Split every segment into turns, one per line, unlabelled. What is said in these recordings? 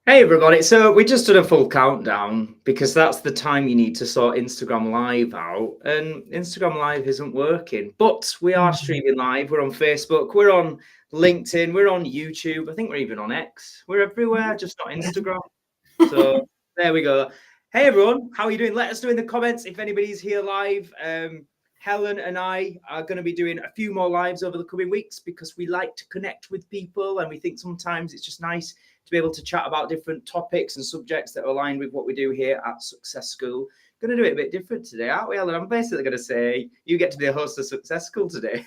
Hey everybody, so we just did a full countdown because that's the time you need to sort Instagram Live out, and Instagram Live isn't working, but we are streaming live. We're on Facebook, we're on LinkedIn, we're on YouTube. I think we're even on X. We're everywhere, just not Instagram. So there we go. Hey everyone, how are you doing? Let us know in the comments if anybody's here live. Helen and I are going to be doing a few more lives over the coming weeks because we like to connect with people, and we think sometimes it's just nice to be able to chat about different topics and subjects that are aligned with what we do here at Success School. Going to do it a bit different today, aren't we, Helen? I'm basically going to say you get to be a host of Success School today.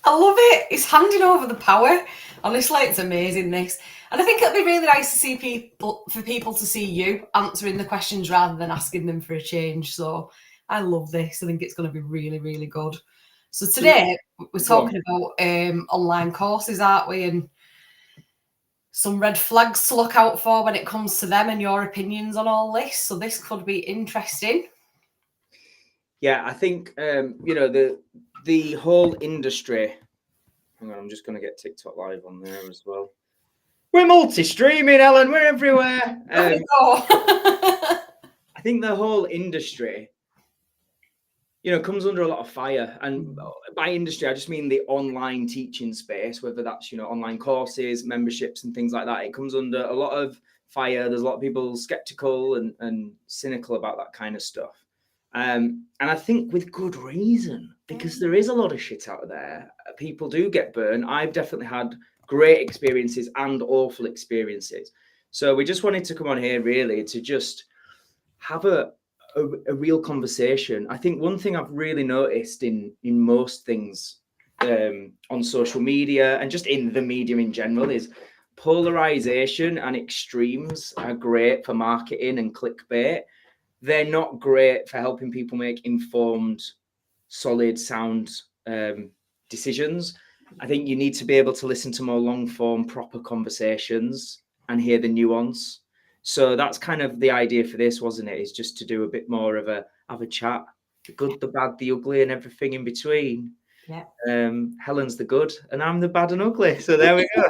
I love it. It's handing over the power. Honestly, it's amazing, this. And I think it'll be really nice to see people to see you answering the questions rather than asking them for a change. So I love this. I think it's going to be really, really good. So today we're talking about online courses, aren't we? And some red flags to look out for when it comes to them and your opinions on all this. So this could be interesting.
Yeah, I think the whole industry. Hang on, I'm just going to get TikTok live on there as well. We're multi-streaming, Ellen. We're everywhere. I think the whole industry, comes under a lot of fire. And by industry, I just mean the online teaching space, whether that's, online courses, memberships and things like that. It comes under a lot of fire. There's a lot of people skeptical and cynical about that kind of stuff. And I think with good reason, because there is a lot of shit out there. People do get burned. I've definitely had great experiences and awful experiences. So we just wanted to come on here really to just have a real conversation. I think one thing I've really noticed in most things on social media and just in the media in general is polarization and extremes are great for marketing and clickbait. They're not great for helping people make informed, solid, sound decisions. I think you need to be able to listen to more long form, proper conversations and hear the nuance. So that's kind of the idea for this, wasn't it? Is just to do a bit more of a chat, the good, the bad, the ugly, and everything in between.
Yeah.
Helen's the good, and I'm the bad and ugly. So there we go.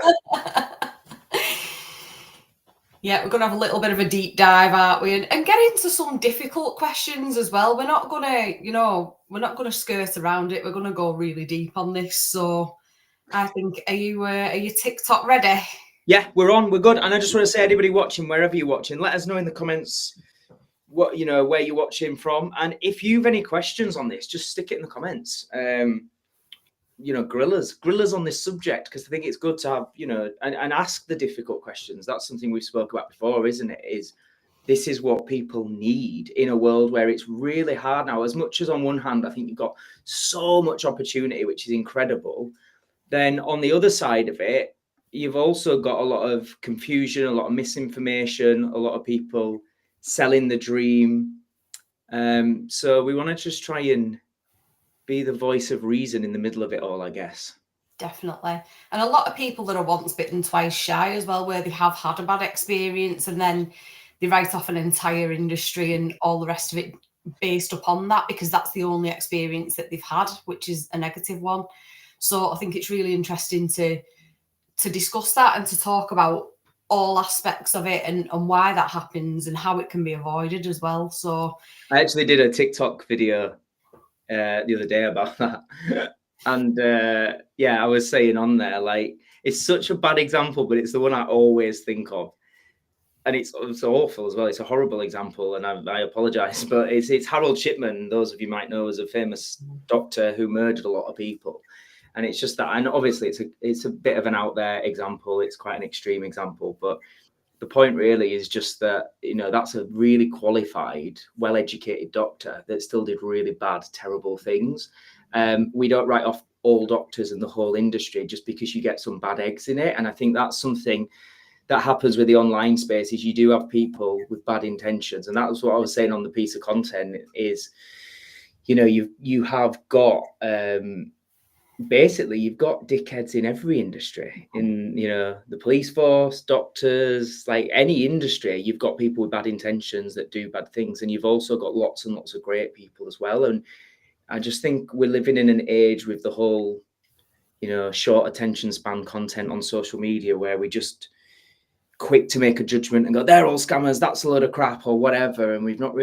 Yeah, we're going to have a little bit of a deep dive, aren't we? And get into some difficult questions as well. We're not going to, we're not going to skirt around it. We're going to go really deep on this. So I think, are you TikTok ready?
Yeah, we're on. We're good. And I just want to say, anybody watching, wherever you're watching, let us know in the comments what where you're watching from, and if you've any questions on this, just stick it in the comments. Grill us on this subject, because I think it's good to have and ask the difficult questions. That's something we spoke about before, isn't it? This is what people need in a world where it's really hard now. As much as on one hand, I think you've got so much opportunity, which is incredible, then on the other side of it, you've also got a lot of confusion, a lot of misinformation, a lot of people selling the dream. So we want to just try and be the voice of reason in the middle of it all, I guess.
Definitely. And a lot of people that are once bitten, twice shy as well, where they have had a bad experience and then they write off an entire industry and all the rest of it based upon that, because that's the only experience that they've had, which is a negative one. So I think it's really interesting to discuss that and to talk about all aspects of it and why that happens and how it can be avoided as well. So
I actually did a TikTok video the other day about that. And I was saying on there, like, it's such a bad example, but it's the one I always think of. And it's awful as well. It's a horrible example, and I apologize, but it's Harold Shipman. Those of you might know as a famous doctor who murdered a lot of people. And it's just that, and obviously it's a bit of an out there example. It's quite an extreme example, but the point really is just that, that's a really qualified, well-educated doctor that still did really bad, terrible things. We don't write off all doctors and the whole industry just because you get some bad eggs in it. And I think that's something that happens with the online space, is you do have people with bad intentions. And that was what I was saying on the piece of content is, you have got, basically you've got dickheads in every industry, in the police force, doctors, like any industry. You've got people with bad intentions that do bad things, and you've also got lots and lots of great people as well. And I just think we're living in an age with the whole short attention span content on social media, where we just quick to make a judgment and go, they're all scammers, that's a load of crap or whatever. And we're not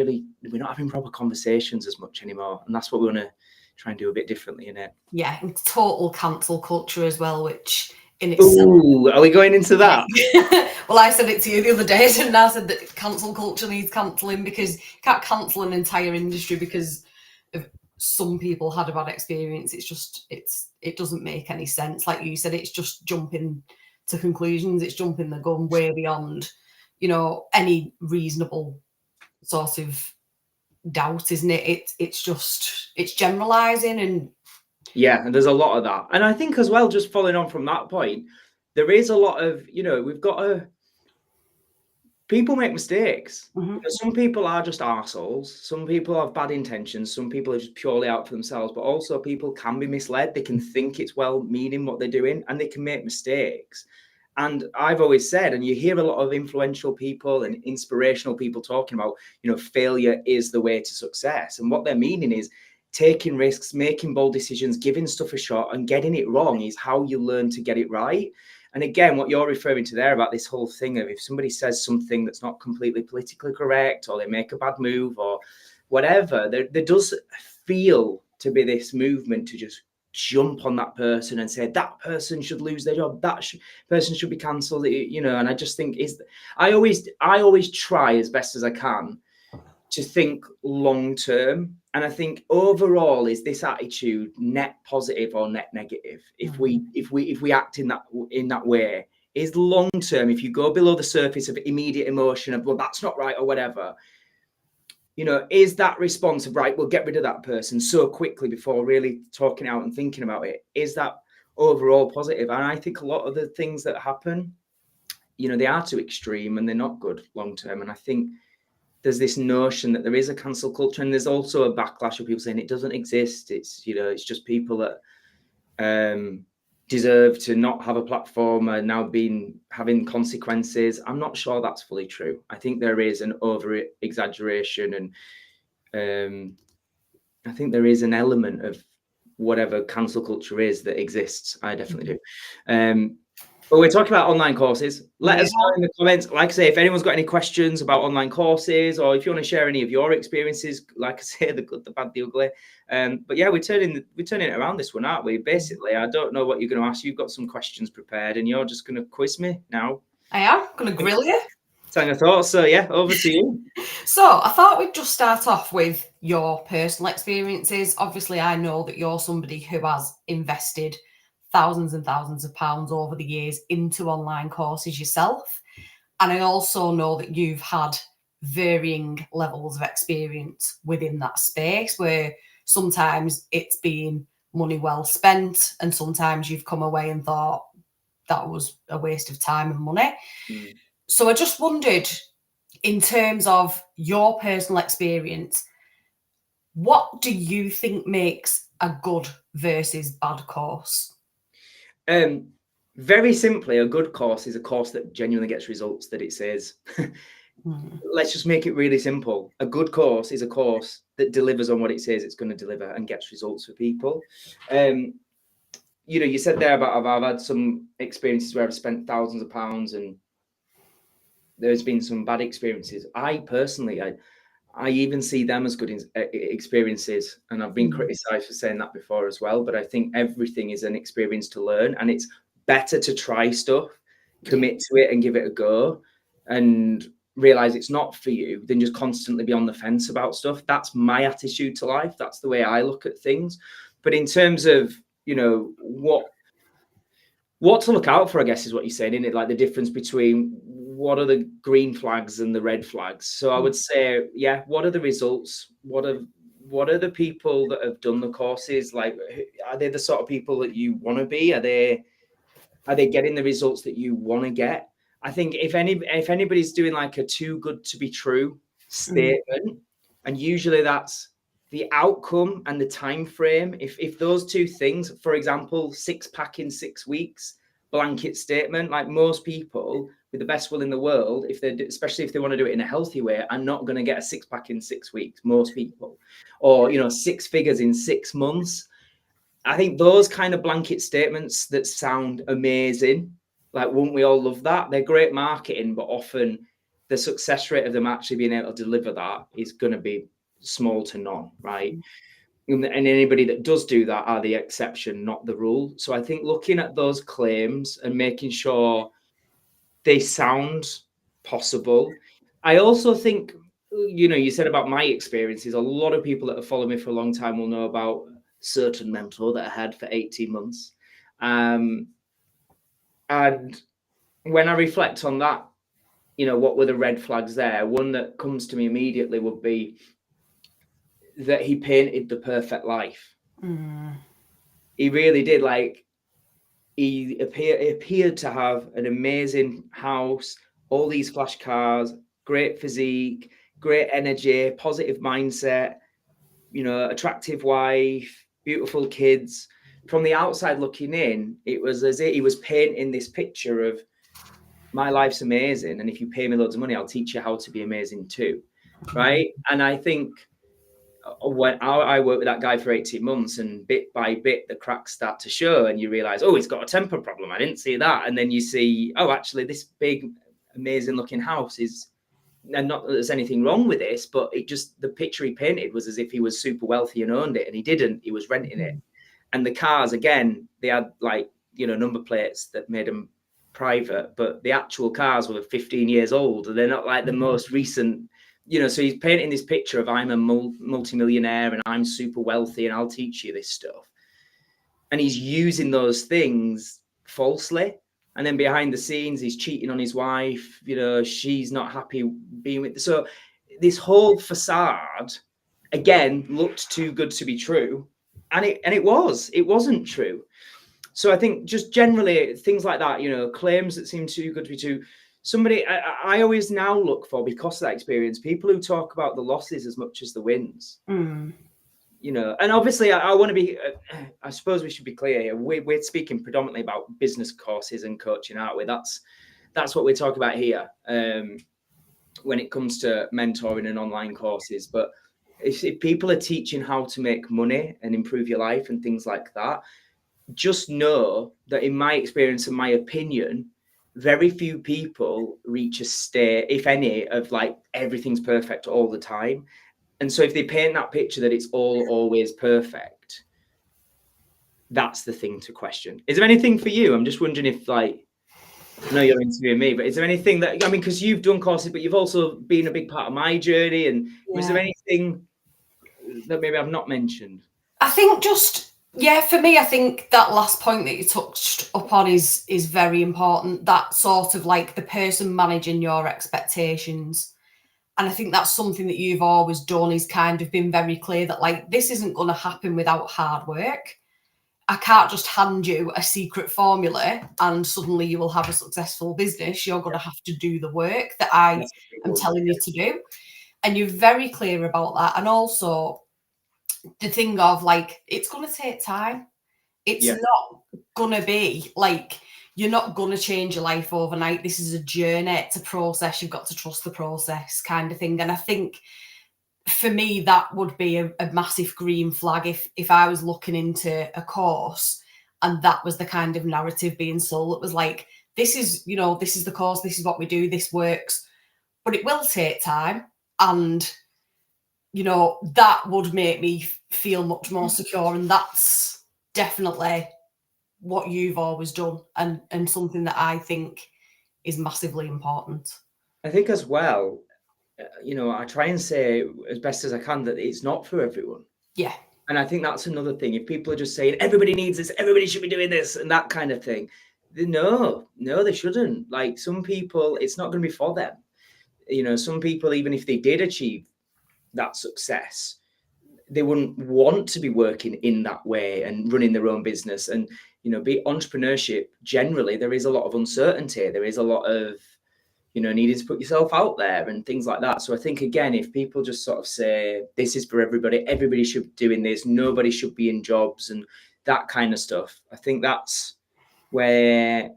having proper conversations as much anymore. And that's what we want to try and do a bit differently in it.
Yeah, and total cancel culture as well, which in itself.
Ooh, are we going into that?
Well, I said it to you the other day, and I said that cancel culture needs cancelling, because you can't cancel an entire industry because of some people had a bad experience. It doesn't make any sense. Like you said, it's just jumping to conclusions. It's jumping the gun way beyond, any reasonable sort of doubt, isn't it? It's generalizing. And
yeah, and there's a lot of that. And I think as well, just following on from that point, there is a lot of, we've got people make mistakes.
Mm-hmm.
Some people are just arseholes. Some people have bad intentions. Some people are just purely out for themselves, but also people can be misled. They can think it's well-meaning what they're doing, and they can make mistakes. And I've always said, and you hear a lot of influential people and inspirational people talking about, failure is the way to success. And what they're meaning is taking risks, making bold decisions, giving stuff a shot, and getting it wrong is how you learn to get it right. And again, what you're referring to there about this whole thing of if somebody says something that's not completely politically correct, or they make a bad move or whatever, there does feel to be this movement to just jump on that person and say that person should lose their job, person should be cancelled, and I just think I always try as best as I can to think long term. And I think overall is this attitude net positive or net negative? If we act in that way, is long term, if you go below the surface of immediate emotion of, well, that's not right or whatever, is that response of, right, we'll get rid of that person so quickly before really talking out and thinking about it, is that overall positive? And I think a lot of the things that happen, they are too extreme and they're not good long term. And I think there's this notion that there is a cancel culture, and there's also a backlash of people saying it doesn't exist. It's, it's just people that deserve to not have a platform are now having consequences. I'm not sure that's fully true. I think there is an over exaggeration, and I think there is an element of whatever cancel culture is that exists. I definitely do. But we're talking about online courses. Let us know in the comments. Like I say, if anyone's got any questions about online courses, or if you want to share any of your experiences, like I say, the good, the bad, the ugly. But yeah, we're turning it around this one, aren't we? Basically, I don't know what you're going to ask. You've got some questions prepared, and you're just going to quiz me now.
I am going to grill you.
Tell your thoughts. So yeah, over to you.
So I thought we'd just start off with your personal experiences. Obviously, I know that you're somebody who has invested thousands and thousands of pounds over the years into online courses yourself. And I also know that you've had varying levels of experience within that space, where sometimes it's been money well spent, and sometimes you've come away and thought that was a waste of time and money. So I just wondered, in terms of your personal experience, what do you think makes a good versus bad course?
Very simply, a good course is a course that genuinely gets results that it says. Let's just make it really simple. A good course is a course that delivers on what it says it's going to deliver and gets results for people. You said there about I've had some experiences where I've spent thousands of pounds and there's been some bad experiences. I personally, I even see them as good experiences, and I've been criticized for saying that before as well. But I think everything is an experience to learn, and it's better to try stuff, commit to it, and give it a go, and realize it's not for you than just constantly be on the fence about stuff. That's my attitude to life. That's the way I look at things. But in terms of what to look out for, I guess, is what you're saying, isn't it? Like the difference between what are the green flags and the red flags. So I would say, yeah, what are the results? What are the people that have done the courses? Like, are they the sort of people that you want to be? Are they getting the results that you want to get? I think if anybody's doing like a too good to be true statement, and usually that's the outcome and the time frame. If those two things, for example, 6-pack in 6 weeks, blanket statement, like most people with the best will in the world, especially if they want to do it in a healthy way, are not going to get a 6-pack in 6 weeks. Most people, or 6 figures in 6 months. I think those kind of blanket statements that sound amazing Like, wouldn't we all love that? They're great marketing, but often the success rate of them actually being able to deliver that is going to be small to none, right? And anybody that does do that are the exception, not the rule. So I think looking at those claims and making sure they sound possible. I also think, you know, you said about my experiences, a lot of people that have followed me for a long time will know about a certain mentor that I had for 18 months. And when I reflect on that, you know, what were the red flags there? One that comes to me immediately would be that he painted the perfect life. He really did. Like, he appeared to have an amazing house, all these flash cars, great physique, great energy, positive mindset, you know, attractive wife, beautiful kids. From the outside looking in, it was as if he was painting this picture of, my life's amazing, and if you pay me loads of money, I'll teach you how to be amazing too, right? And I think when I worked with that guy for 18 months, and bit by bit the cracks start to show, and you realize, oh, he's got a temper problem, I didn't see that. And then you see, oh, actually this big amazing looking house is, and not that there's anything wrong with this, but it just, the picture he painted was as if he was super wealthy and owned it, and he didn't. He was renting it. And the cars, again, they had, like, you know, number plates that made them private, but the actual cars were 15 years old, and they're not like the most recent, you know. So he's painting this picture of, I'm a multi-millionaire and I'm super wealthy and I'll teach you this stuff, and he's using those things falsely. And then behind the scenes, he's cheating on his wife, you know, she's not happy being with. So this whole facade, again, looked too good to be true, and it wasn't true. So I think just generally things like that, you know, claims that seem too good to be true. Somebody I always now look for, because of that experience, people who talk about the losses as much as the wins. You know, and obviously I want to be, I suppose we should be clear here. We're speaking predominantly about business courses and coaching, aren't we? That's what we're talking about here when it comes to mentoring and online courses. But if people are teaching how to make money and improve your life and things like that, just know that in my experience and my opinion, very few people reach a state, if any, of like everything's perfect all the time. And so if they paint that picture that it's all always perfect, that's the thing to question. Is there anything for you? I'm just wondering if, like, I know you're interviewing me, but is there anything that, I mean, because you've done courses, but you've also been a big part of my journey. And was there anything that maybe I've not mentioned?
I think just, yeah, for me, I think that last point that you touched upon is very important. That sort of like the person managing your expectations. And I think that's something that you've always done, is kind of been very clear that, like, this isn't going to happen without hard work. I can't just hand you a secret formula and suddenly you will have a successful business. You're going to have to do the work that I am telling you to do. And you're very clear about that. And also the thing of, like, it's going to take time. It's not going to be like, you're not going to change your life overnight. This is a journey. It's a process. You've got to trust the process, kind of thing. And I think for me, that would be a massive green flag if I was looking into a course and that was the kind of narrative being sold. It was like, this is, you know, this is the course, this is what we do, this works, but it will take time. And, you know, that would make me feel much more secure. And that's definitely what you've always done, and something that I think is massively important.
I think as well, you know, I try and say as best as I can that it's not for everyone.
Yeah.
And I think that's another thing. If people are just saying everybody needs this, everybody should be doing this and that kind of thing, no, they shouldn't. Like, some people, it's not going to be for them. You know, some people, even if they did achieve that success, they wouldn't want to be working in that way and running their own business. And, you know, be entrepreneurship, generally, there is a lot of uncertainty. There is a lot of, you know, needing to put yourself out there and things like that. So I think, again, if people just sort of say, this is for everybody should be doing this, nobody should be in jobs and that kind of stuff, I think that's where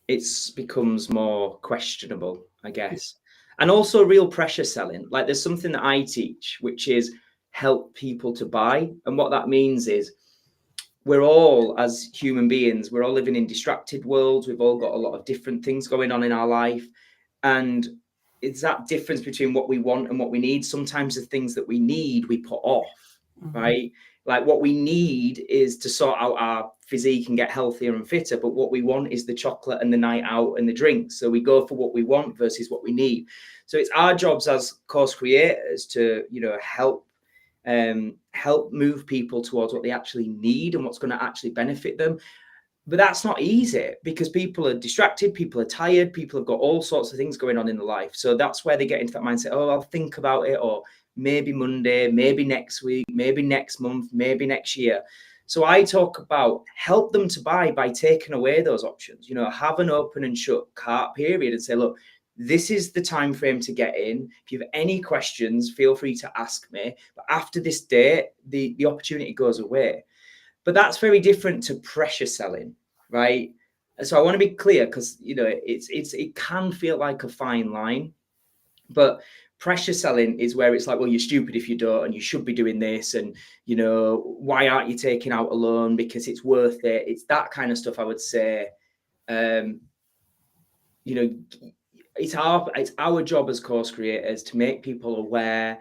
it becomes more questionable, I guess. And also real pressure selling. Like, there's something that I teach, which is help people to buy. And what that means is, we're all, as human beings, we're all living in distracted worlds. We've all got a lot of different things going on in our life. And it's that difference between what we want and what we need. Sometimes the things that we need, we put off, right? Like what we need is to sort out our physique and get healthier and fitter. But what we want is the chocolate and the night out and the drinks. So we go for what we want versus what we need. So it's our jobs as course creators to, help move people towards what they actually need and what's going to actually benefit them. But that's not easy because people are distracted, people are tired, people have got all sorts of things going on in their life. So that's where they get into that mindset, oh, I'll think about it, or maybe Monday, maybe next week, maybe next month, maybe next year. So I talk about help them to buy by taking away those options, have an open and shut cart period and say, look, this is the time frame to get in. If you have any questions, feel free to ask me. But after this date, the opportunity goes away. But that's very different to pressure selling, right? So I want to be clear because it can feel like a fine line, but pressure selling is where it's like, well, you're stupid if you don't, and you should be doing this, and why aren't you taking out a loan because it's worth it? It's that kind of stuff. I would say, it's our job as course creators to make people aware,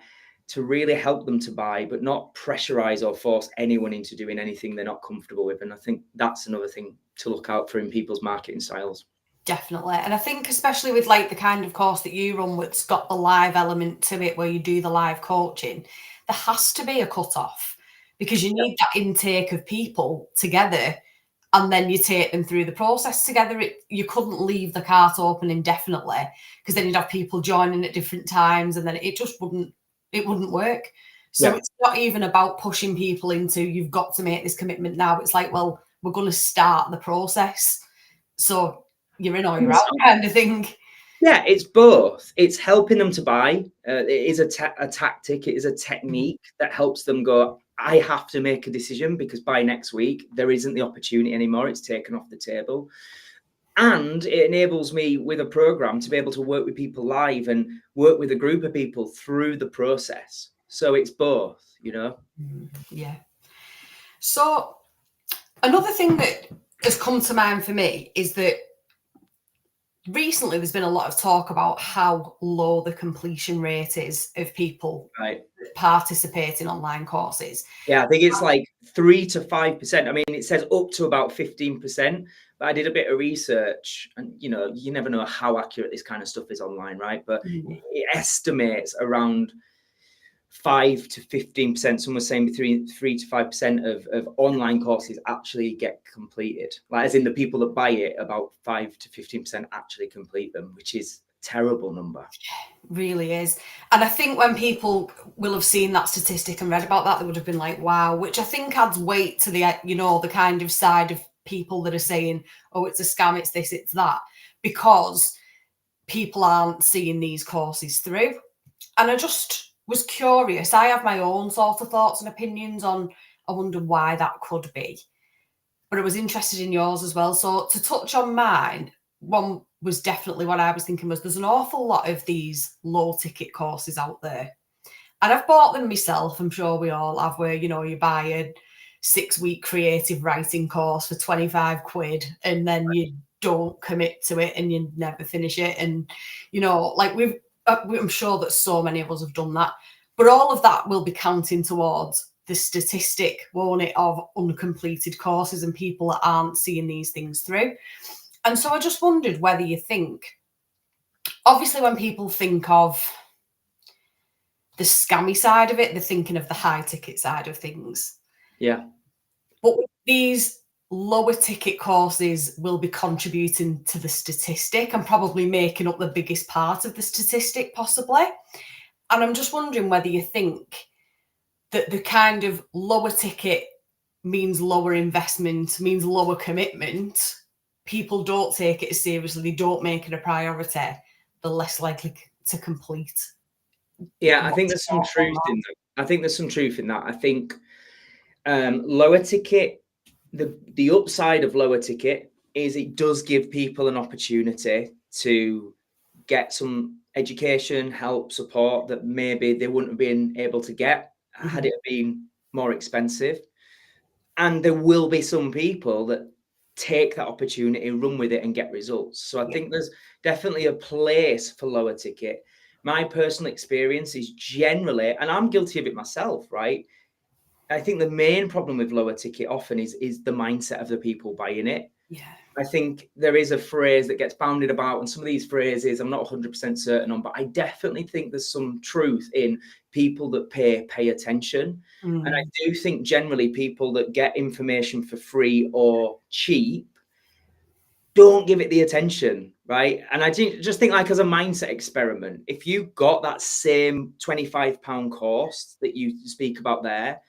to really help them to buy, but not pressurize or force anyone into doing anything they're not comfortable with. And I think that's another thing to look out for in people's marketing styles.
Definitely. And I think especially with like the kind of course that you run, which's got the live element to it, where you do the live coaching, there has to be a cut-off because you need that intake of people together, and then you take them through the process together. You couldn't leave the cart open indefinitely because then you'd have people joining at different times, and then it just wouldn't work. So it's not even about pushing people into, you've got to make this commitment now. It's like, well, we're going to start the process. So you're in or you're out kind of thing.
Yeah, it's both. It's helping them to buy. It is a tactic. It is a technique that helps them go, I have to make a decision because by next week, there isn't the opportunity anymore. It's taken off the table. And it enables me with a program to be able to work with people live and work with a group of people through the process. So it's both,
Yeah. So another thing that has come to mind for me is that recently there's been a lot of talk about how low the completion rate is of people participating in online courses.
Yeah, I think it's like 3 to 5%. I mean, it says up to about 15%, but I did a bit of research and, you never know how accurate this kind of stuff is online, right? But it estimates around 5 to 15%. Some were saying between 3 to 5% of online courses actually get completed. Like, as in the people that buy it, about 5 to 15% actually complete them, which is a terrible number.
Really is. And I think when people will have seen that statistic and read about that, they would have been like, wow, which I think adds weight to the, the kind of side of people that are saying, oh, it's a scam, it's this, it's that, because people aren't seeing these courses through. And I just was curious. I have my own sort of thoughts and opinions on, I wonder why that could be. But I was interested in yours as well. So to touch on mine, one was definitely what I was thinking was there's an awful lot of these low ticket courses out there. And I've bought them myself. I'm sure we all have, where, you buy a 6-week creative writing course for 25 quid and then you don't commit to it and you never finish it. And, I'm sure that so many of us have done that. But all of that will be counting towards the statistic, won't it, of uncompleted courses and people that aren't seeing these things through. And so I just wondered whether you think, obviously when people think of the scammy side of it, they're thinking of the high ticket side of things.
Yeah.
But these lower ticket courses will be contributing to the statistic and probably making up the biggest part of the statistic possibly. And I'm just wondering whether you think that the kind of lower ticket means lower investment, means lower commitment. People don't take it as seriously, they don't make it a priority, they're less likely to complete.
Yeah, I think there's some truth in that. I think lower ticket, the upside of lower ticket is it does give people an opportunity to get some education, help, support that maybe they wouldn't have been able to get had it been more expensive. And there will be some people that take that opportunity, run with it and get results. So I think there's definitely a place for lower ticket. My personal experience is generally, and I'm guilty of it myself, right? I think the main problem with lower ticket often is the mindset of the people buying it.
Yeah.
I think there is a phrase that gets bounded about, and some of these phrases I'm not 100% certain on, but I definitely think there's some truth in people that pay attention. And I do think generally people that get information for free or cheap don't give it the attention, right? And I just think, like, as a mindset experiment, if you got that same £25 course that you speak about there,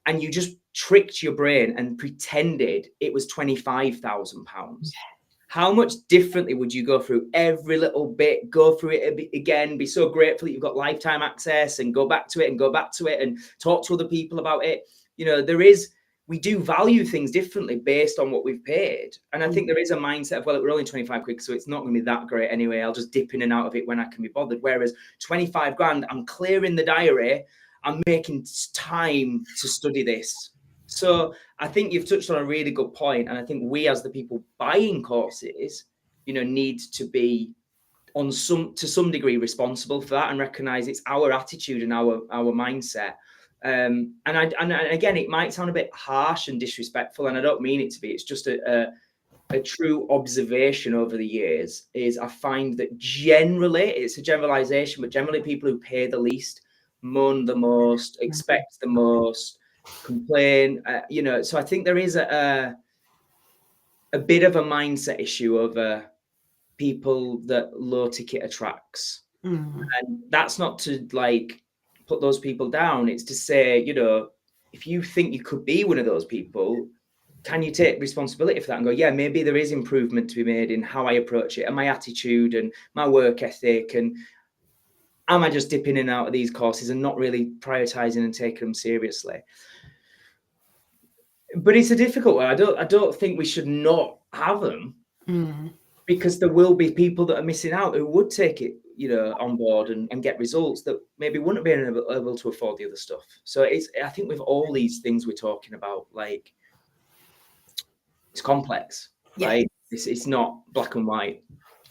and you just tricked your brain and pretended it was £25,000, how much differently would you go through every little bit, go through it again, be so grateful that you've got lifetime access, and go back to it and go back to it and talk to other people about it? You know, we do value things differently based on what we've paid. And I think there is a mindset of, well, we're only 25 quid, so it's not going to be that great anyway. I'll just dip in and out of it when I can be bothered. Whereas 25 grand, I'm clearing the diary, I'm making time to study this. So I think you've touched on a really good point. And I think we, as the people buying courses, you know, need to be to some degree responsible for that and recognize it's our attitude and our mindset. And again, it might sound a bit harsh and disrespectful, and I don't mean it to be. It's just a true observation over the years is I find that generally, it's a generalization, but generally people who pay the least moan the most, expect the most, complain, you know. So I think there is a bit of a mindset issue over people that low ticket attracts. And that's not to like put those people down. It's to say, you know, if you think you could be one of those people, can you take responsibility for that and go, yeah, maybe there is improvement to be made in how I approach it and my attitude and my work ethic, and am I just dipping in and out of these courses and not really prioritizing and taking them seriously? But it's a difficult one. I don't think we should not have them, because there will be people that are missing out who would take it, you know, on board and get results that maybe wouldn't be able to afford the other stuff. So I think with all these things we're talking about, like, it's complex, right? It's not black and white.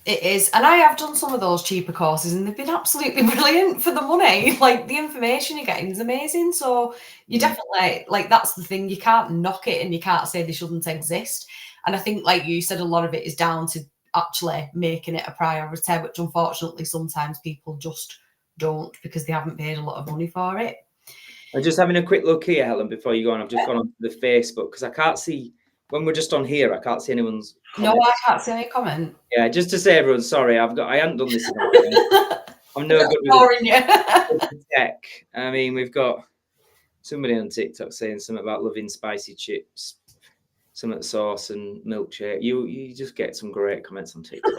It is. And I have done some of those cheaper courses and they've been absolutely brilliant for the money. Like, the information you're getting is amazing. So you definitely, like, that's the thing. You can't knock it and you can't say they shouldn't exist. And I think, like you said, a lot of it is down to actually making it a priority, which unfortunately sometimes people just don't, because they haven't paid a lot of money for it.
I'm just having a quick look here, Helen, before you go on. I've just gone on the Facebook because I can't see, when we're just on here, I can't see anyone's comment.
No, I can't see any comment.
Yeah, just to say, everyone, sorry, I hadn't done this. I'm no good with tech. I mean, we've got somebody on TikTok saying something about loving spicy chips, some at sauce and milkshake. You just get some great comments on TikTok.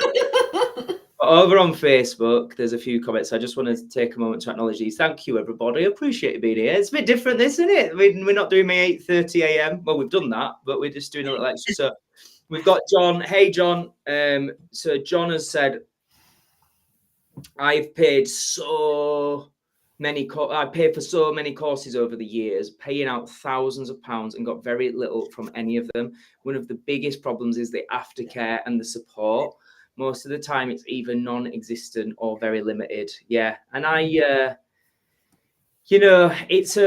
But over on Facebook, there's a few comments. I just want to take a moment to acknowledge these. Thank you, everybody. I appreciate you being here. It's a bit different, this, isn't it? We're not doing my 8:30 a.m. Well, we've done that, but we're just doing a little extra. So we've got John. Hey, John. So John has said, I've paid so many. I paid for so many courses over the years, paying out thousands of pounds, and got very little from any of them. One of the biggest problems is the aftercare and the support. Most of the time, it's either non-existent or very limited. Yeah, and I, you know, it's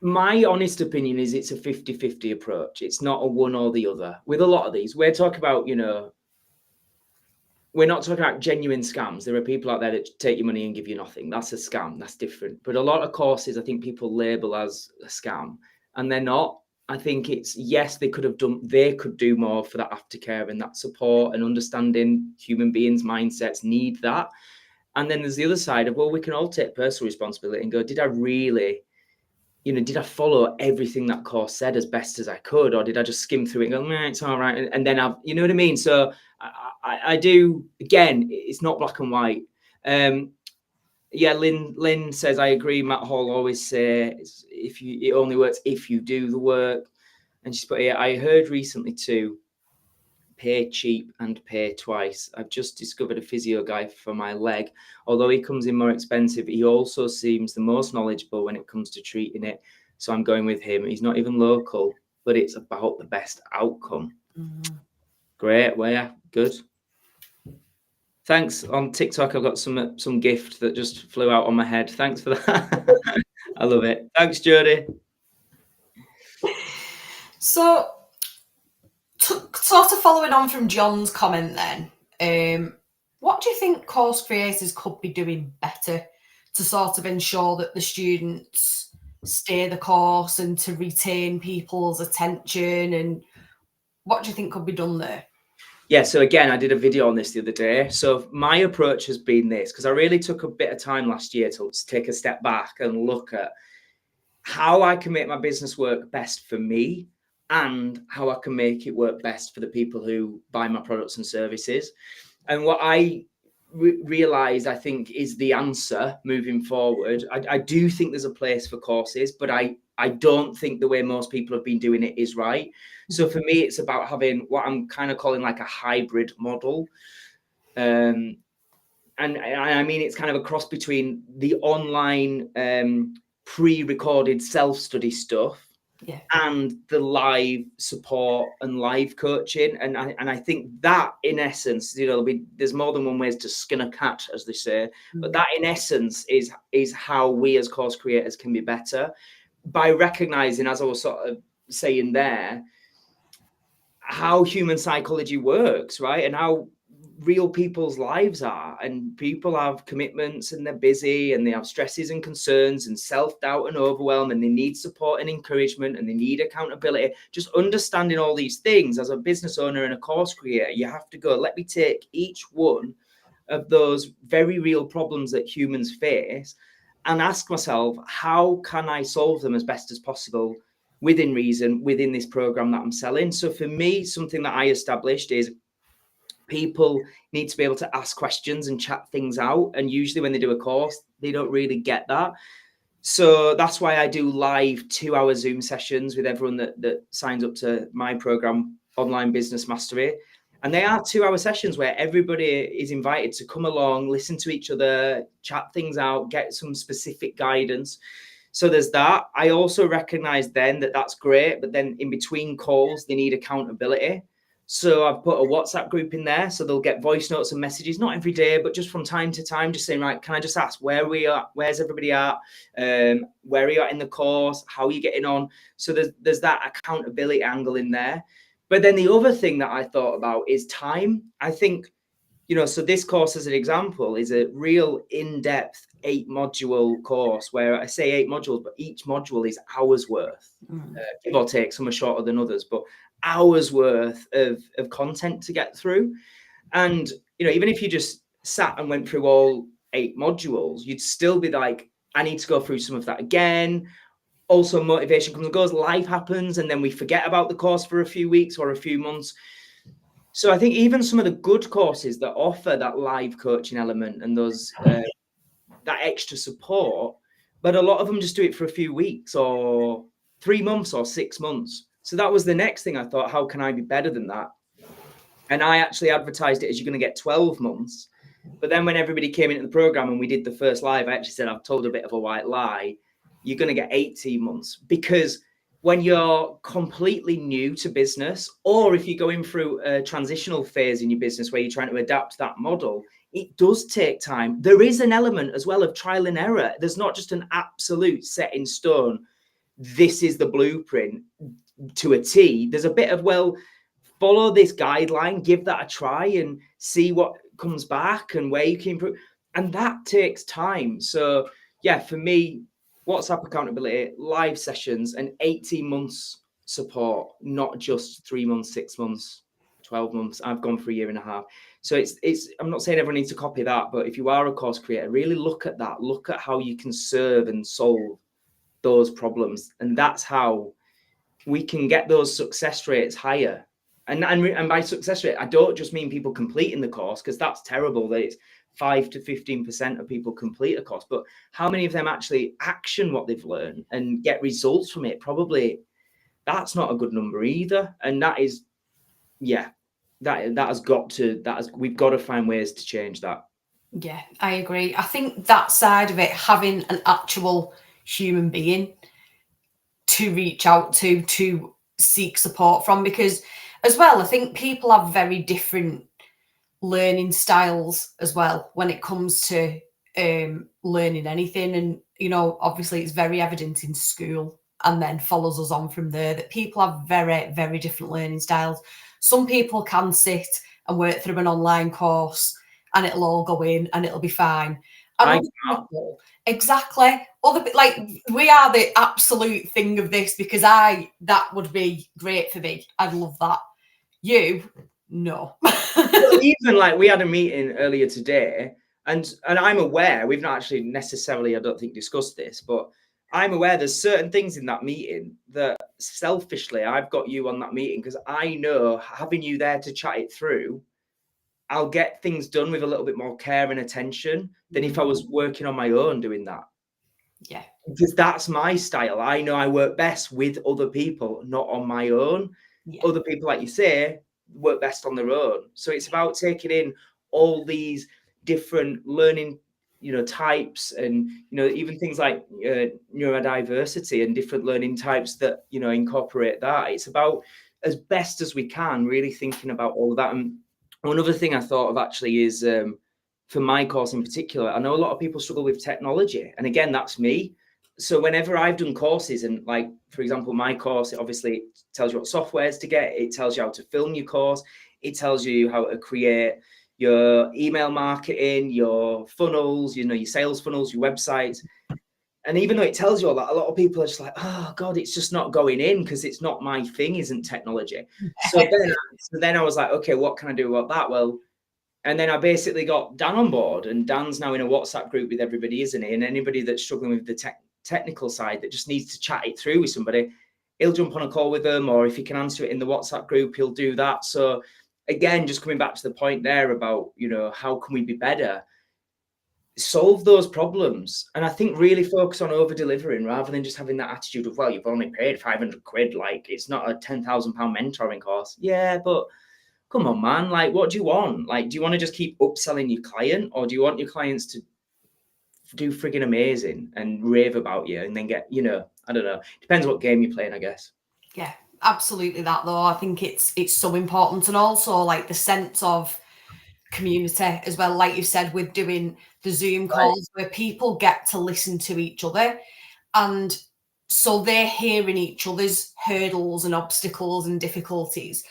my honest opinion is it's a 50-50 approach. It's not a one or the other. With a lot of these, we're talking about, you know, we're not talking about genuine scams. There are people out there that take your money and give you nothing. That's a scam. That's different. But a lot of courses, I think people label as a scam, and they're not. I think it's, yes, they could do more for that aftercare and that support and understanding human beings' mindsets need that. And then there's the other side of, well, we can all take personal responsibility and go, did I really, you know, did I follow everything that course said as best as I could? Or did I just skim through it and go, nah, it's all right. And then you know what I mean? So I do, again, it's not black and white. Yeah, Lynn says, I agree. Matt Hall always say, it only works if you do the work. And she's put here, I heard recently too, pay cheap and pay twice. I've just discovered a physio guy for my leg. Although he comes in more expensive, he also seems the most knowledgeable when it comes to treating it. So I'm going with him. He's not even local, but it's about the best outcome. Great. Well, yeah, good. Thanks. On TikTok, I've got some gift that just flew out on my head. Thanks for that. I love it. Thanks, Jodie.
So, sort of following on from John's comment then, what do you think course creators could be doing better to sort of ensure that the students stay the course and to retain people's attention? And what do you think could be done there?
Yeah, so again, I did a video on this the other day. So my approach has been this, because I really took a bit of time last year to take a step back and look at how I can make my business work best for me and how I can make it work best for the people who buy my products and services. And what I realized, I think, is the answer moving forward. I do think there's a place for courses, but I don't think the way most people have been doing it is right. So for me, it's about having what I'm kind of calling like a hybrid model. And I mean, it's kind of a cross between the online pre-recorded self-study stuff and the live support and live coaching. And I think that in essence, there's more than one way to skin a cat, as they say, but that in essence is how we as course creators can be better by recognizing, as I was sort of saying there, how human psychology works, right? And how real people's lives are, and people have commitments and they're busy and they have stresses and concerns and self-doubt and overwhelm, and they need support and encouragement and they need accountability. Just understanding all these things as a business owner and a course creator, you have to go, let me take each one of those very real problems that humans face and ask myself, how can I solve them as best as possible within reason, within this program that I'm selling? So for me, something that I established is people need to be able to ask questions and chat things out. And usually when they do a course, they don't really get that. So that's why I do live 2-hour Zoom sessions with everyone that signs up to my program, Online Business Mastery. And they are 2-hour sessions where everybody is invited to come along, listen to each other, chat things out, get some specific guidance. So there's that. I also recognize then that that's great, but then in between calls, they need accountability. So I've put a WhatsApp group in there, so they'll get voice notes and messages, not every day, but just from time to time, just saying, right, can I just ask where we are? Where's everybody at? Where are you at in the course? How are you getting on? So there's that accountability angle in there. But then the other thing that I thought about is time. I think, so this course as an example is a real in-depth 8-module course where I say 8 modules, but each module is hours worth, give or take. Some are shorter than others, but hours worth of content to get through. And, even if you just sat and went through all 8 modules, you'd still be like, I need to go through some of that again. Also, motivation comes and goes, life happens, and then we forget about the course for a few weeks or a few months. So I think even some of the good courses that offer that live coaching element and those that extra support, but a lot of them just do it for a few weeks or 3 months or 6 months. So that was the next thing I thought, how can I be better than that? And I actually advertised it as you're going to get 12 months. But then when everybody came into the program and we did the first live, I actually said, I've told a bit of a white lie. You're going to get 18 months, because when you're completely new to business, or if you're going through a transitional phase in your business where you're trying to adapt that model, it does take time. There is an element as well of trial and error. There's not just an absolute set in stone, this is the blueprint to a T. There's a bit of, well, follow this guideline, give that a try and see what comes back and where you can improve. And that takes time. So yeah, for me, WhatsApp accountability, live sessions, and 18 months support, not just 3 months, 6 months, 12 months. I've gone for 1.5 years. So it's I'm not saying everyone needs to copy that, but if you are a course creator, really look at that. Look at how you can serve and solve those problems. And that's how we can get those success rates higher. And by success rate, I don't just mean people completing the course, because that's terrible that it's 5 to 15% of people complete a course, but how many of them actually action what they've learned and get results from it? Probably that's not a good number either. And that is, yeah, we've got to find ways to change that.
Yeah, I agree. I think that side of it, having an actual human being to reach out to seek support from, because as well, I think people have very different learning styles as well when it comes to learning anything. And, you know, obviously it's very evident in school and then follows us on from there that people have very, very different learning styles. Some people can sit and work through an online course and it'll all go in and it'll be fine. And other people, exactly. Like, we are the absolute thing of this, because that would be great for me. I'd love that. You, no.
Well, even like we had a meeting earlier today, and I'm aware we've not actually necessarily, I don't think, discussed this, but I'm aware there's certain things in that meeting that selfishly I've got you on that meeting because I know having you there to chat it through, I'll get things done with a little bit more care and attention than if I was working on my own doing that.
Yeah.
Because that's my style. I know I work best with other people, not on my own. Yeah. Other people, like you say, work best on their own. So it's about taking in all these different learning, you know, types, and, you know, even things like neurodiversity and different learning types that, you know, incorporate that. It's about, as best as we can, really thinking about all of that. And one other thing I thought of actually is, for my course in particular, I know a lot of people struggle with technology. And again, that's me. So whenever I've done courses, and like, for example, my course, it obviously tells you what softwares to get. It tells you how to film your course. It tells you how to create your email marketing, your funnels, you know, your sales funnels, your websites. And even though it tells you all that, a lot of people are just like, oh God, it's just not going in because it's not my thing, isn't technology. So then I was like, okay, what can I do about that? Well, and then I basically got Dan on board, and Dan's now in a WhatsApp group with everybody, isn't he? And anybody that's struggling with the technical side that just needs to chat it through with somebody, he'll jump on a call with them, or if he can answer it in the WhatsApp group, he'll do that. So again, just coming back to the point there about, you know, how can we be better? Solve those problems. And I think really focus on over delivering rather than just having that attitude of, well, you've only paid 500 quid. Like, it's not a £10,000 mentoring course. Yeah, but come on, man. Like, what do you want? Like, do you want to just keep upselling your client, or do you want your clients to do frigging amazing and rave about you and then get, you know, I don't know. Depends what game you're playing, I guess.
Yeah, absolutely that though. I think it's so important. And also like the sense of community as well, like you said, with doing the Zoom calls where people get to listen to each other, and so they're hearing each other's hurdles and obstacles and difficulties,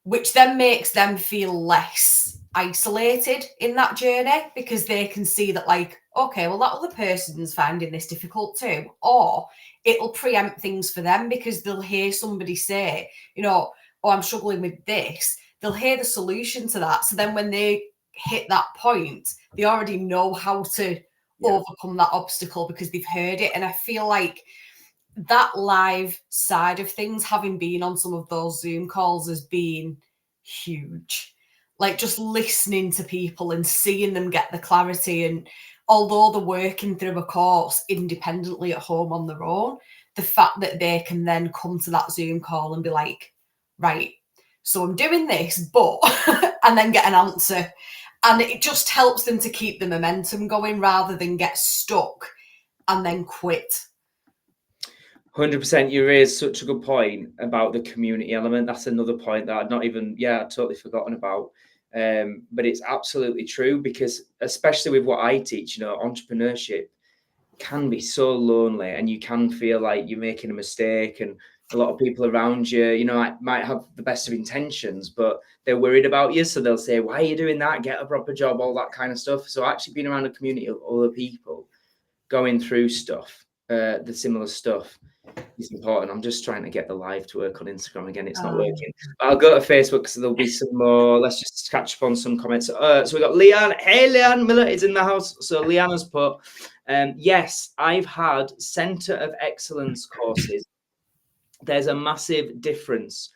which then makes them feel less isolated in that journey, because they can see that, like, okay, well, that other person's finding this difficult too. Or it'll preempt things for them because they'll hear somebody say, you know, oh, I'm struggling with this. They'll hear the solution to that. So then when they hit that point, they already know how to overcome that obstacle because they've heard it. And I feel like that live side of things, having been on some of those Zoom calls, has been huge. Like, just listening to people and seeing them get the clarity. And although they're working through a course independently at home on their own, the fact that they can then come to that Zoom call and be like, right, so I'm doing this, but, and then get an answer. And it just helps them to keep the momentum going rather than get stuck and then quit.
100%. You raised such a good point about the community element. That's another point that I'd not even, I'd totally forgotten about. But it's absolutely true, because especially with what I teach, you know, entrepreneurship can be so lonely, and you can feel like you're making a mistake, and a lot of people around you, you know, might have the best of intentions, but they're worried about you. So they'll say, why are you doing that? Get a proper job, all that kind of stuff. So actually being around a community of other people going through stuff, the similar stuff, is important. I'm just trying to get the live to work on Instagram again. It's not working. But I'll go to Facebook because there'll be some more. Let's just catch up on some comments. So we got Leanne. Hey, Leanne Miller is in the house. So Leanne has put, yes, I've had Centre of Excellence courses. There's a massive difference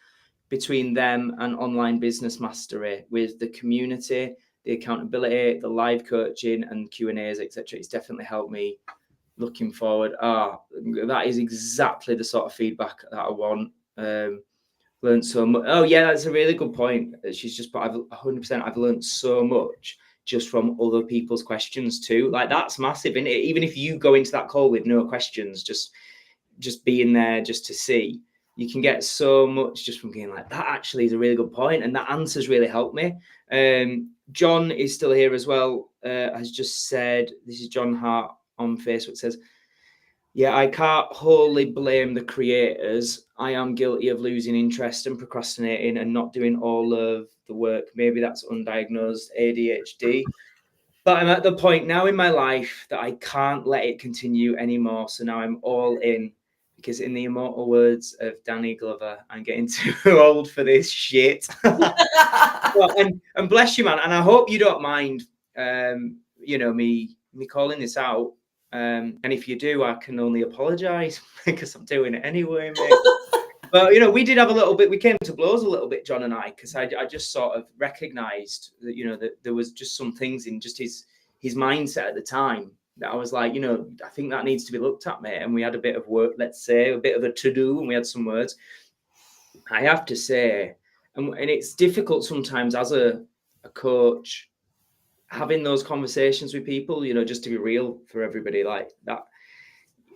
between them and Online Business Mastery with the community, the accountability, the live coaching and Q&As, etc. It's definitely helped me. Looking forward. That is exactly the sort of feedback that I want. Learned so much. Oh yeah, that's a really good point. She's just put, 100%. I've learned so much just from other people's questions too. Like, that's massive, isn't it? Even if you go into that call with no questions, just just being there just to see. You can get so much just from being like, that actually is a really good point, and that answer's really helped me. John is still here as well, has just said, this is John Hart on Facebook, says, yeah, I can't wholly blame the creators. I am guilty of losing interest and procrastinating and not doing all of the work. Maybe that's undiagnosed ADHD. But I'm at the point now in my life that I can't let it continue anymore. So now I'm all in, because in the immortal words of Danny Glover, I'm getting too old for this shit. Well, and bless you, man. And I hope you don't mind, me calling this out. And if you do, I can only apologize because I'm doing it anyway, mate. But, we did have a little bit, we came to blows a little bit, John and I, because I just sort of recognized that, that there was just some things in just his mindset at the time that I was like, I think that needs to be looked at, mate. And we had a bit of work, let's say, a bit of a to-do, and we had some words. I have to say, and it's difficult sometimes as a coach, having those conversations with people, just to be real for everybody, like that.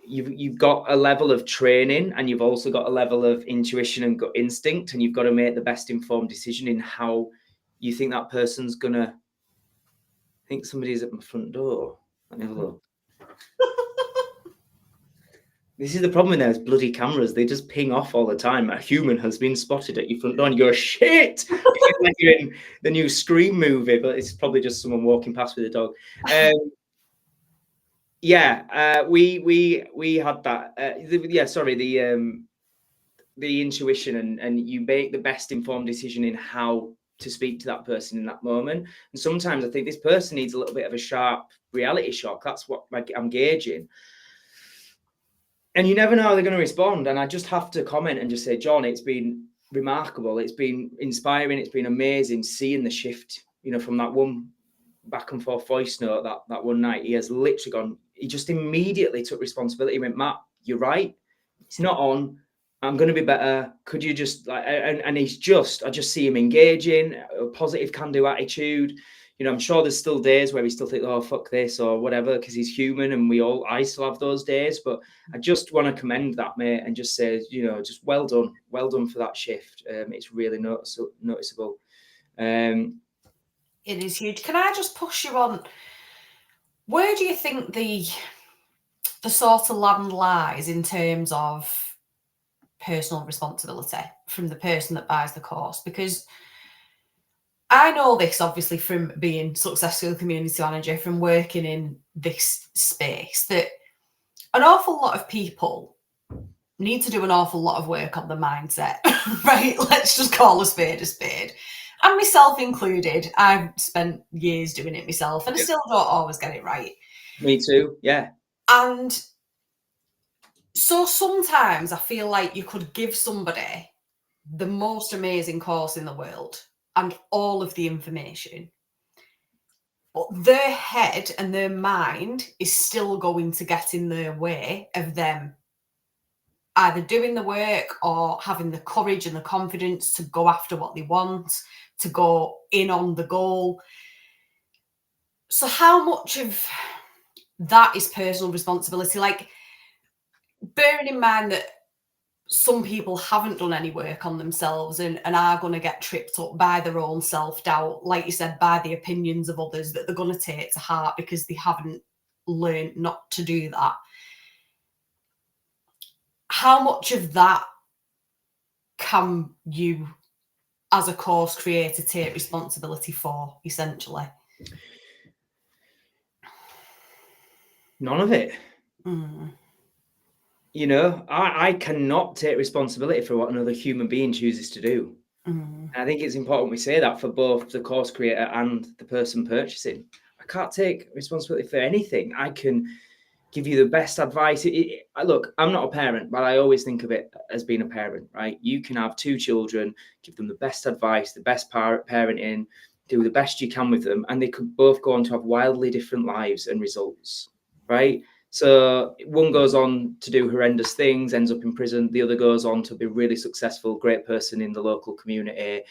You've got a level of training, and you've also got a level of intuition and gut instinct, and you've got to make the best informed decision in how you think that person's gonna. I think somebody's at my front door. Let me have a look. This is the problem with those bloody cameras. They just ping off all the time. A human has been spotted at your front door, and you go, shit! Like you're in the new Scream movie, but it's probably just someone walking past with a dog. We had that. The intuition, and you make the best informed decision in how to speak to that person in that moment. And sometimes I think this person needs a little bit of a sharp reality shock. That's what I'm gauging. And you never know how they're going to respond. And I just have to comment and just say, John, it's been remarkable. It's been inspiring. It's been amazing seeing the shift, from that one back and forth voice note that one night. He has literally gone, he just immediately took responsibility. He went, Matt, you're right. It's not on. I'm going to be better. Could you just and I just see him engaging, a positive can-do attitude. I'm sure there's still days where we still think, oh, fuck this or whatever, because he's human, and I still have those days. But I just want to commend that, mate, and just say, just well done for that shift. It's really noticeable. It
is huge. Can I just push you on? Where do you think the sort of land lies in terms of personal responsibility from the person that buys the course? Because I know this obviously from being successful community manager, from working in this space, that an awful lot of people need to do an awful lot of work on the mindset, right? Let's just call a spade a spade. And myself included, I've spent years doing it myself, and I still don't always get it right.
Me too, yeah.
And so sometimes I feel like you could give somebody the most amazing course in the world and all of the information, but their head and their mind is still going to get in their way of them either doing the work or having the courage and the confidence to go after what they want, to go in on the goal. So how much of that is personal responsibility? Like, bearing in mind that some people haven't done any work on themselves and are going to get tripped up by their own self-doubt, like you said, by the opinions of others that they're going to take to heart because they haven't learned not to do that. How much of that can you, as a course creator, take responsibility for, essentially?
None of it. I cannot take responsibility for what another human being chooses to do. And I think it's important we say that for both the course creator and the person purchasing. I can't take responsibility for anything. I can give you the best advice. Look, I'm not a parent, but I always think of it as being a parent, right? You can have 2 children, give them the best advice, the best parenting, do the best you can with them, and they could both go on to have wildly different lives and results, right? So one goes on to do horrendous things, ends up in prison. The other goes on to be really successful, great person in the local community,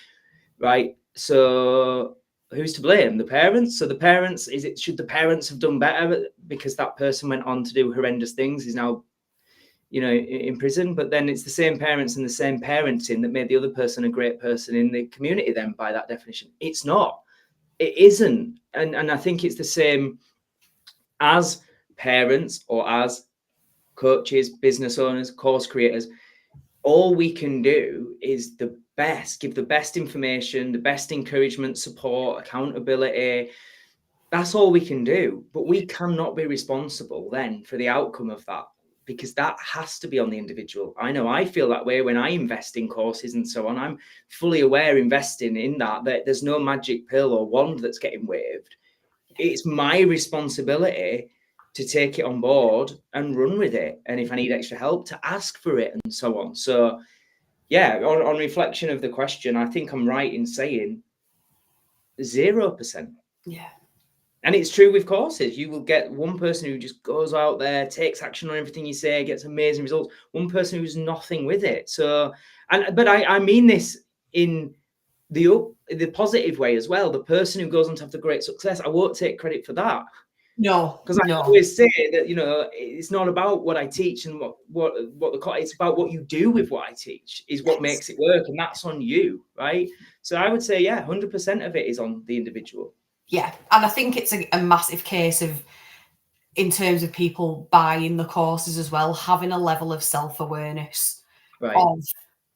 right? So who's to blame? The parents? So the parents, should the parents have done better because that person went on to do horrendous things, is now in prison, but then it's the same parents and the same parenting that made the other person a great person in the community then by that definition. It's not. It isn't. And I think it's the same as parents or as coaches, business owners, course creators. All we can do is give the best information, the best encouragement, support, accountability. That's all we can do. But we cannot be responsible then for the outcome of that, because that has to be on the individual. I know I feel that way when I invest in courses and so on. I'm fully aware investing in that there's no magic pill or wand that's getting waved. It's my responsibility to take it on board and run with it. And if I need extra help, to ask for it and so on. So yeah, on reflection of the question, I think I'm right in saying 0%.
Yeah.
And it's true with courses. You will get one person who just goes out there, takes action on everything you say, gets amazing results. One person who's nothing with it. So, but I mean this in the positive way as well. The person who goes on to have the great success, I won't take credit for that.
No,
because I always say that it's not about what I teach and it's about what you do with what I teach is what makes it work, and that's on you, right? So I would say 100% of it is on the individual.
Yeah, and I think it's a massive case of, in terms of people buying the courses as well, having a level of self-awareness of,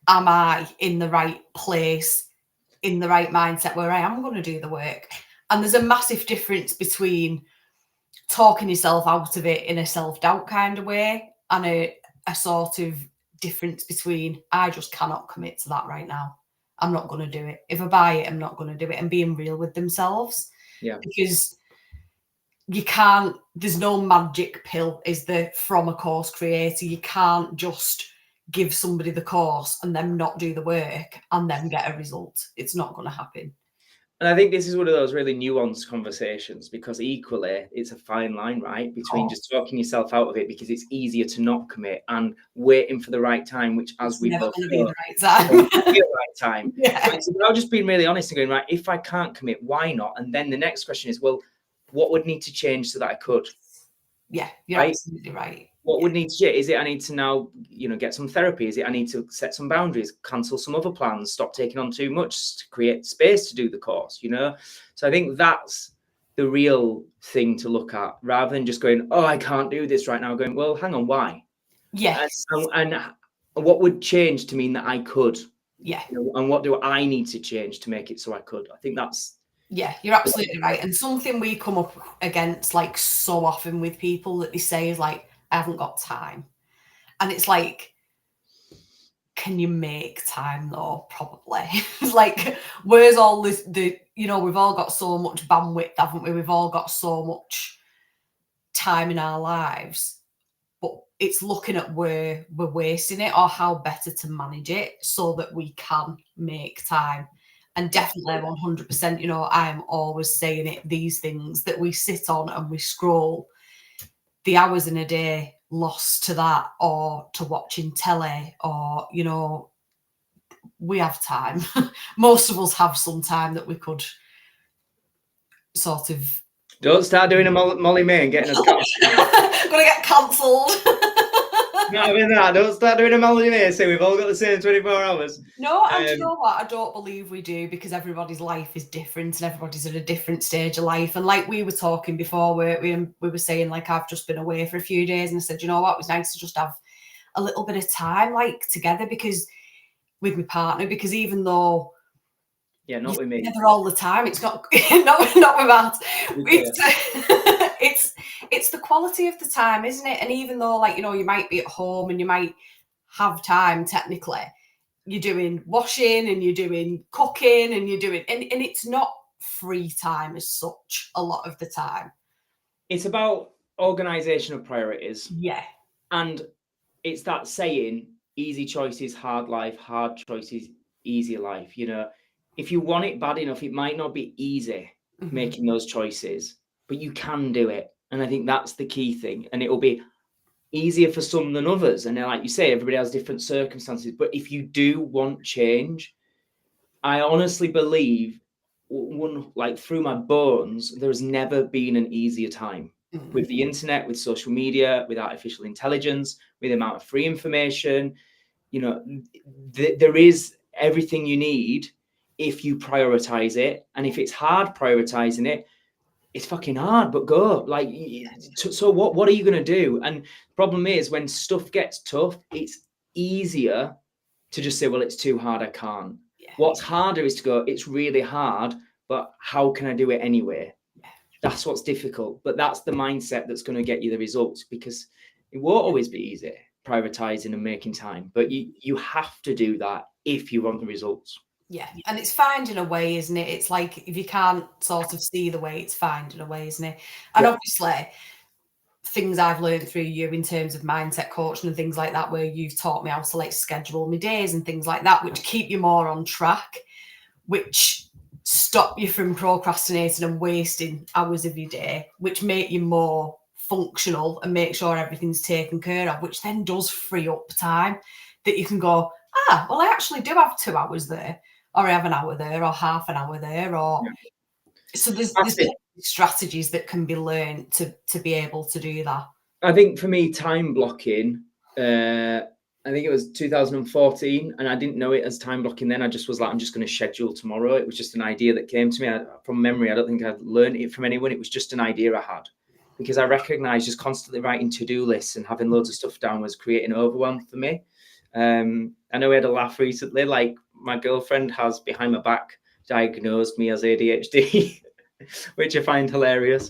am I in the right place, in the right mindset where I am going to do the work? And there's a massive difference between talking yourself out of it in a self-doubt kind of way and a sort of difference between, I just cannot commit to that right now. I'm not going to do it. If I buy it, I'm not going to do it, and being real with themselves.
Yeah.
Because you can't, there's no magic pill, is there, from a course creator. You can't just give somebody the course and then not do the work and then get a result. It's not going to happen.
And I think this is one of those really nuanced conversations, because equally it's a fine line, right? Between just talking yourself out of it because it's easier to not commit and waiting for the right time, which as we both know,
be the right time.
the right time.
Yeah.
It's about just being really honest and going, right, if I can't commit, why not? And then the next question is, well, what would need to change so that I could?
Yeah, you're absolutely right.
What would need to change? Is it I need to now, get some therapy? Is it I need to set some boundaries, cancel some other plans, stop taking on too much to create space to do the course, So I think that's the real thing to look at, rather than just going, oh, I can't do this right now. Going, well, hang on, why?
Yes.
And what would change to mean that I could?
Yeah.
And what do I need to change to make it so I could? I think that's...
Yeah, you're absolutely right. And something we come up against like so often with people that they say is like, I haven't got time. And it's like, can you make time though? Probably. Like, where's all this, we've all got so much bandwidth, haven't we? We've all got so much time in our lives, but it's looking at where we're wasting it or how better to manage it so that we can make time. And definitely 100%, I'm always saying it, these things that we sit on and we scroll, the hours in a day lost to that, or to watching telly, or, we have time. Most of us have some time that we could sort of...
Don't start doing a Molly May and getting us cancelled.
Gonna get cancelled.
Not having that. Don't start doing a Molly May. Say we've all got the same 24 hours.
No, and you know what? I don't believe we do, because everybody's life is different and everybody's at a different stage of life. And like we were talking before, we were saying, like, I've just been away for a few days, and I said, you know what? It was nice to just have a little bit of time, like, together, because with my partner, because even though
not with me
together all the time, it's not not with Matt. It's the quality of the time, isn't it? And even though, like, you might be at home and you might have time, technically, you're doing washing and you're doing cooking and you're doing, and it's not free time as such a lot of the time.
It's about organisation of priorities.
Yeah.
And it's that saying, easy choices, hard life, hard choices, easier life. If you want it bad enough, it might not be easy making those choices, but you can do it. And I think that's the key thing. And it will be easier for some than others. And then, like you say, everybody has different circumstances. But if you do want change, I honestly believe, through my bones, there has never been an easier time. with the internet, with social media, with artificial intelligence, with the amount of free information, you know, there is everything you need if you prioritize it. And if it's hard prioritizing it, it's fucking hard, but go. Like, so what are you going to do? And the problem is, when stuff gets tough, it's easier to just say, well, it's too hard, I can't. Yeah. What's harder is to go, it's really hard, but how can I do it anyway? Yeah. That's what's difficult. But that's the mindset that's going to get you the results, because it won't always be easy prioritizing and making time. But you have to do that if you want the results.
Yeah, and it's finding a way, isn't it? It's like, if you can't sort of see the way, it's finding a way, isn't it? And obviously, things I've learned through you in terms of mindset coaching and things like that, where you've taught me how to like schedule my days and things like that, which keep you more on track, which stop you from procrastinating and wasting hours of your day, which make you more functional and make sure everything's taken care of, which then does free up time that you can go, well, I actually do have 2 hours there, or I have an hour there, or half an hour there, or so there's strategies that can be learned to be able to do that.
I think for me, time blocking, I think it was 2014, and I didn't know it as time blocking then. I just was like, I'm just going to schedule tomorrow. It was just an idea that came to me from memory. I don't think I'd learned it from anyone. It was just an idea I had, because I recognized just constantly writing to-do lists and having loads of stuff down was creating overwhelm for me. I know we had a laugh recently, like my girlfriend has behind my back diagnosed me as ADHD, which I find hilarious,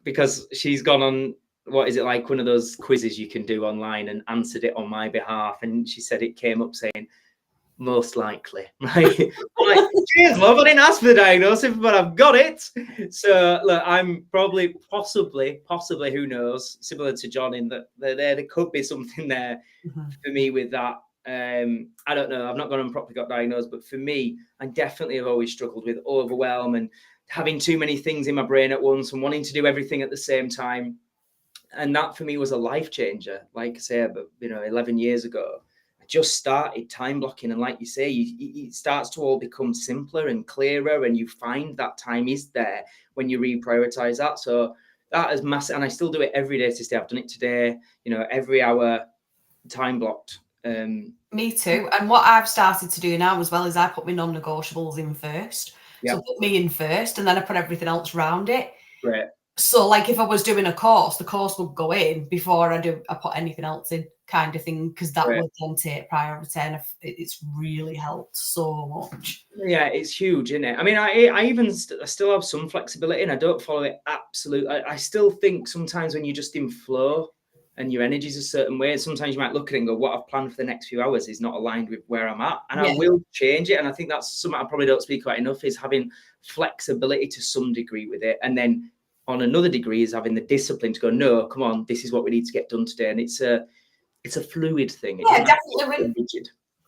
because she's gone on, what is it, like one of those quizzes you can do online, and answered it on my behalf. And she said it came up saying, most likely. I'm like, cheers, love, I didn't ask for the diagnosis, but I've got it. So look, I'm probably, possibly, who knows, similar to John in that there could be something there for me with that. I don't know. I've not gone and properly got diagnosed, but for me, I definitely have always struggled with overwhelm and having too many things in my brain at once and wanting to do everything at the same time. And that for me was a life changer. Like I say, 11 years ago, I just started time blocking. And like you say, it starts to all become simpler and clearer. And you find that time is there when you reprioritize that. So that is massive. And I still do it every day to this day. I've done it today, every hour time blocked.
Me too. And what I've started to do now as well is I put my non-negotiables in first. Yep. So I put me in first, and then I put everything else around it.
Right.
So like if I was doing a course, the course would go in before I put anything else in, kind of thing, because that would then take priority, and it's really helped so much.
Yeah, it's huge, isn't it? I mean, I even still have some flexibility, and I don't follow it absolutely. I still think sometimes when you're just in flow and your energy's a certain way, sometimes you might look at it and go, what I've planned for the next few hours is not aligned with where I'm at. And I will change it. And I think that's something I probably don't speak about enough, is having flexibility to some degree with it. And then on another degree is having the discipline to go, no, come on, this is what we need to get done today. And it's a fluid thing.
Yeah, definitely.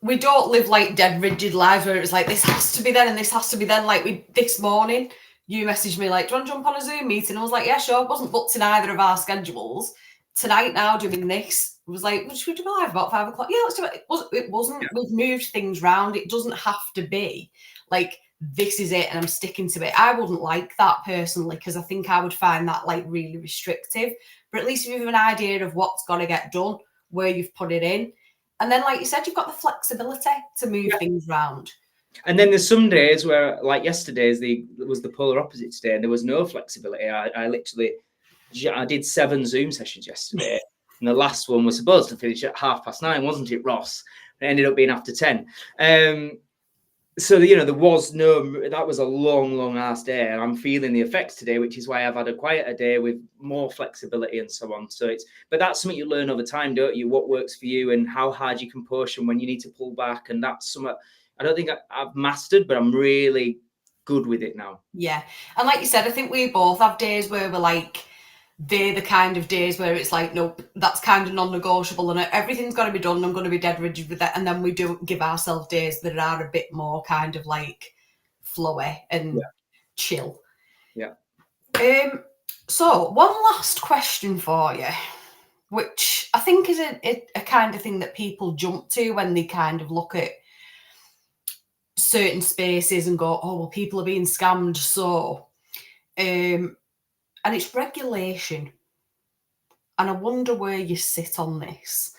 We don't live like dead rigid lives where it's like, this has to be then and this has to be then. Like this morning, you messaged me like, do you want to jump on a Zoom meeting? I was like, yeah, sure. It wasn't booked in either of our schedules. Tonight now doing this, it was like, should we do live about 5 o'clock? Yeah, let's do it. It wasn't. Yeah. We've moved things around. It doesn't have to be like, this is it and I'm sticking to it. I wouldn't like that personally, because I think I would find that like really restrictive. But at least if you have an idea of what's got to get done, where you've put it in. And then, like you said, you've got the flexibility to move things around.
And then there's some days where, like yesterday's, was the polar opposite today, and there was no flexibility. I did 7 Zoom sessions yesterday, and the last one was supposed to finish at 9:30, wasn't it, Ross? It ended up being after 10. So, there was that was a long ass day, and I'm feeling the effects today, which is why I've had a quieter day with more flexibility and so on. So but that's something you learn over time, don't you? What works for you and how hard you can push and when you need to pull back. And that's something I don't think I've mastered, but I'm really good with it now.
Yeah. And like you said, I think we both have days where we're like, they're the kind of days where it's like, nope, that's kind of non-negotiable and everything's got to be done. I'm going to be dead rigid with that. And then we do give ourselves days that are a bit more kind of like flowy and chill.
Yeah.
So one last question for you, which I think is a kind of thing that people jump to when they kind of look at certain spaces and go, oh, well, people are being scammed. So, and it's regulation. And I wonder where you sit on this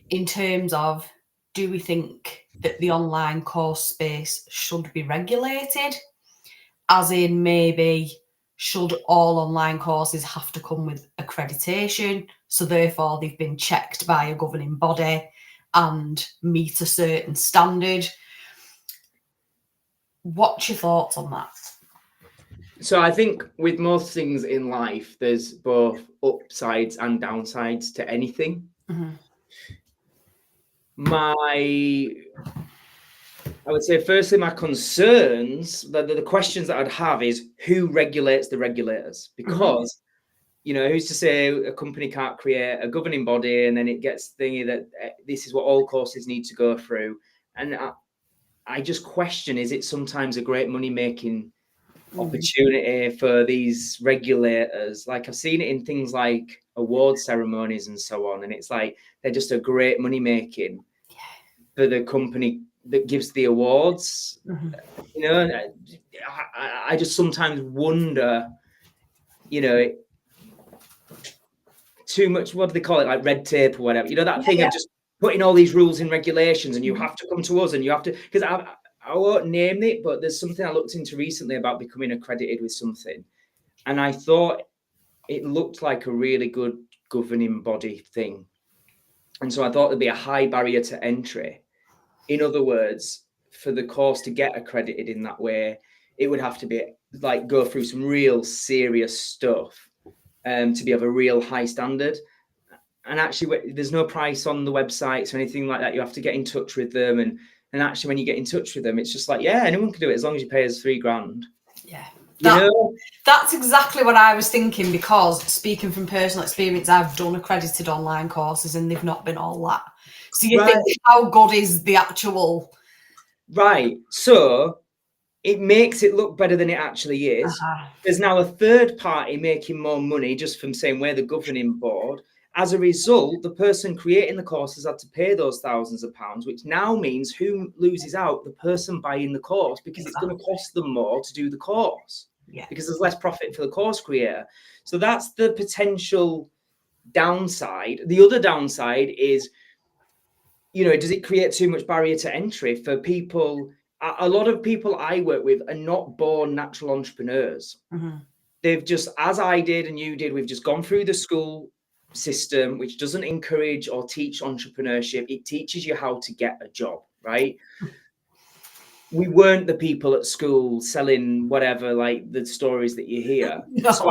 in terms of, do we think that the online course space should be regulated? As in, maybe, should all online courses have to come with accreditation? So therefore they've been checked by a governing body and meet a certain standard. What's your thoughts on that?
So I think with most things in life, there's both upsides and downsides to anything.
Mm-hmm.
I would say, firstly, my concerns, the questions that I'd have is who regulates the regulators? Because, you know, who's to say a company can't create a governing body and then it gets thingy that this is what all courses need to go through. And I just question, is it sometimes a great money-making opportunity for these regulators? Like, I've seen it in things like award ceremonies and so on, and it's like they're just a great money-making for the company that gives the awards. You know, I just sometimes wonder, you know, too much, what do they call it, like red tape or whatever, you know, that thing of just putting all these rules and regulations, and you have to come to us, and you have to, because I won't name it, but there's something I looked into recently about becoming accredited with something, and I thought it looked like a really good governing body thing, and so I thought there'd be a high barrier to entry. In other words, for the course to get accredited in that way, it would have to be like go through some real serious stuff to be of a real high standard. And actually, there's no price on the websites or anything like that. You have to get in touch with them, and actually, when you get in touch with them, it's just like, yeah, anyone can do it as long as you pay us $3,000.
Yeah.
know?
That's exactly what I was thinking, because speaking from personal experience, I've done accredited online courses and they've not been all that. So you think, how good is the actual...
Right. So it makes it look better than it actually is. There's now a third party making more money just from saying we're the governing board. As a result, the person creating the course has had to pay those thousands of pounds, which now means who loses out? The person buying the course, because it's going to cost them more to do the course.
Yeah.
Because there's less profit for the course creator. So that's the potential downside. The other downside is, you know, does it create too much barrier to entry for people? A lot of people I work with are not born natural entrepreneurs. They've just, as I did and you did, we've just gone through the school system, which doesn't encourage or teach entrepreneurship. It teaches you how to get a job, right? We weren't the people at school selling whatever, like the stories that you hear. No. So